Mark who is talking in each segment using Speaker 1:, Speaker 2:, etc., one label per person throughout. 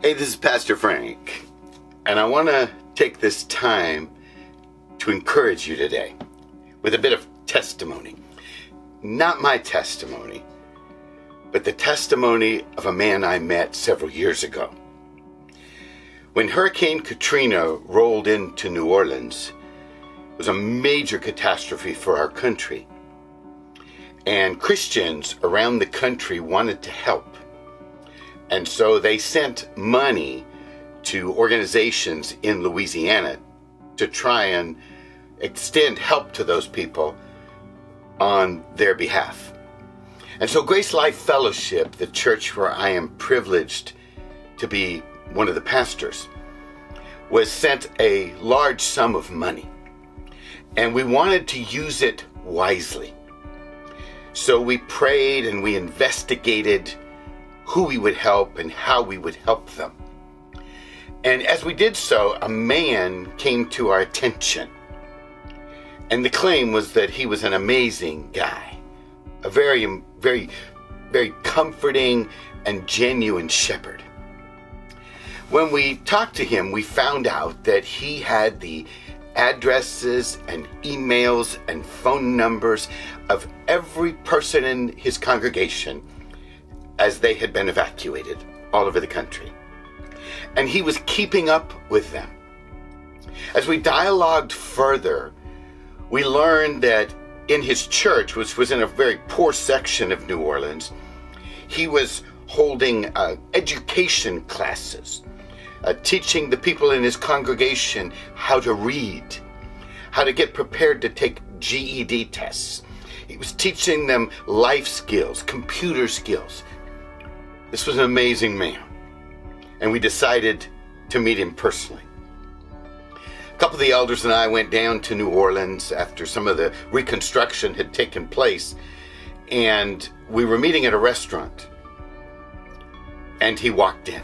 Speaker 1: Hey, this is Pastor Frank, and I want to take this time to encourage you today with a bit of testimony. Not my testimony, but the testimony of a man I met several years ago. When Hurricane Katrina rolled into New Orleans, it was a major catastrophe for our country, and Christians around the country wanted to help. And so they sent money to organizations in Louisiana to try and extend help to those people on their behalf. And so Grace Life Fellowship, the church where I am privileged to be one of the pastors, was sent a large sum of money. And we wanted to use it wisely. So we prayed and we investigated who we would help and how we would help them. And as we did so, a man came to our attention. And the claim was that he was an amazing guy, a very, very, very comforting and genuine shepherd. When we talked to him, we found out that he had the addresses and emails and phone numbers of every person in his congregation as they had been evacuated all over the country. And he was keeping up with them. As we dialogued further, we learned that in his church, which was in a very poor section of New Orleans, he was holding education classes, teaching the people in his congregation how to read, how to get prepared to take GED tests. He was teaching them life skills, computer skills. This was an amazing man, and we decided to meet him personally. A couple of the elders and I went down to New Orleans after some of the reconstruction had taken place, and we were meeting at a restaurant, and he walked in.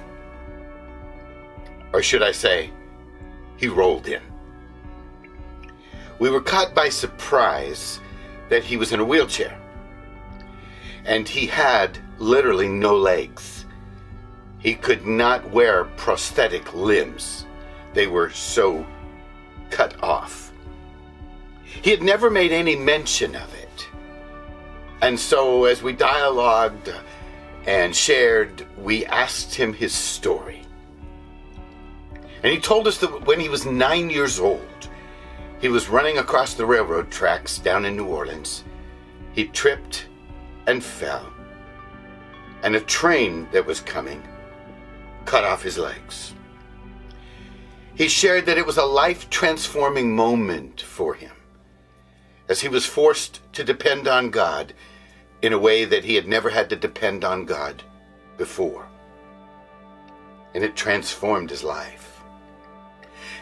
Speaker 1: Or should I say, he rolled in. We were caught by surprise that he was in a wheelchair, and he had literally no legs. He could not wear prosthetic limbs. They were so cut off. He had never made any mention of it. And so as we dialogued and shared, we asked him his story. And he told us that when he was 9 years old, he was running across the railroad tracks down in New Orleans. He tripped and fell, and a train that was coming cut off his legs. He shared that it was a life-transforming moment for him, as he was forced to depend on God in a way that he had never had to depend on God before. And it transformed his life.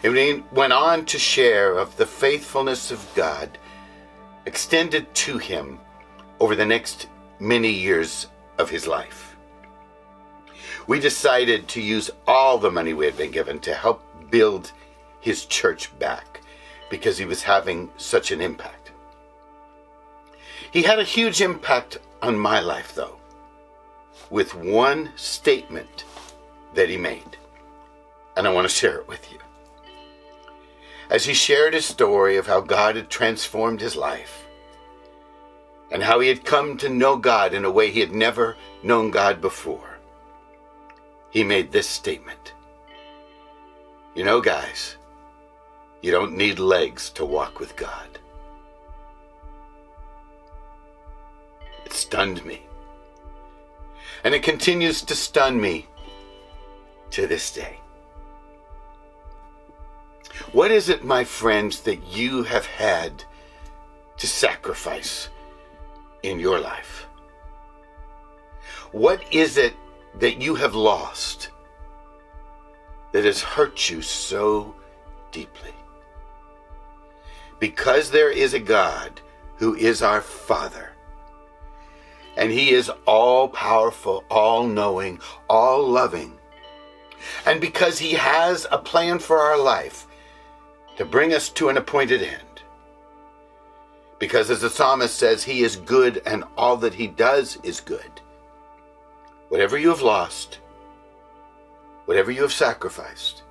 Speaker 1: And he went on to share of the faithfulness of God extended to him over the next many years of his life. We decided to use all the money we had been given to help build his church back because he was having such an impact. He had a huge impact on my life, though, with one statement that he made, and I want to share it with you. As he shared his story of how God had transformed his life and how he had come to know God in a way he had never known God before, he made this statement. You know, guys, you don't need legs to walk with God. It stunned me. And it continues to stun me to this day. What is it, my friends, that you have had to sacrifice in your life? What is it that you have lost that has hurt you so deeply? Because there is a God who is our Father, and He is all-powerful, all-knowing, all-loving, and because He has a plan for our life to bring us to an appointed end, because as the psalmist says, He is good and all that He does is good. Whatever you have lost, whatever you have sacrificed,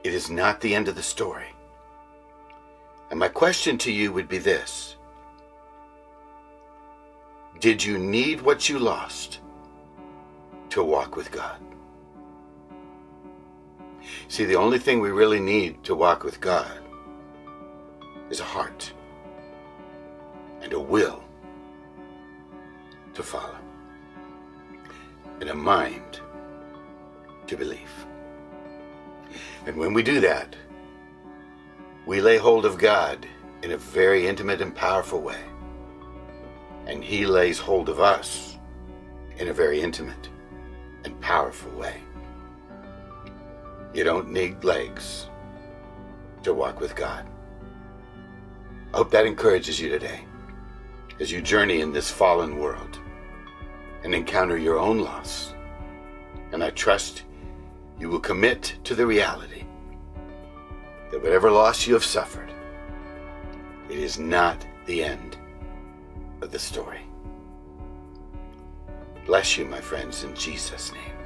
Speaker 1: it is not the end of the story. And my question to you would be this: did you need what you lost to walk with God? See, the only thing we really need to walk with God is a heart and a will to follow, and a mind to believe. And when we do that, we lay hold of God in a very intimate and powerful way, and He lays hold of us in a very intimate and powerful way. You don't need legs to walk with God. I hope that encourages you today as you journey in this fallen world and encounter your own loss. And I trust you will commit to the reality that whatever loss you have suffered, it is not the end of the story. Bless you, my friends, in Jesus' name.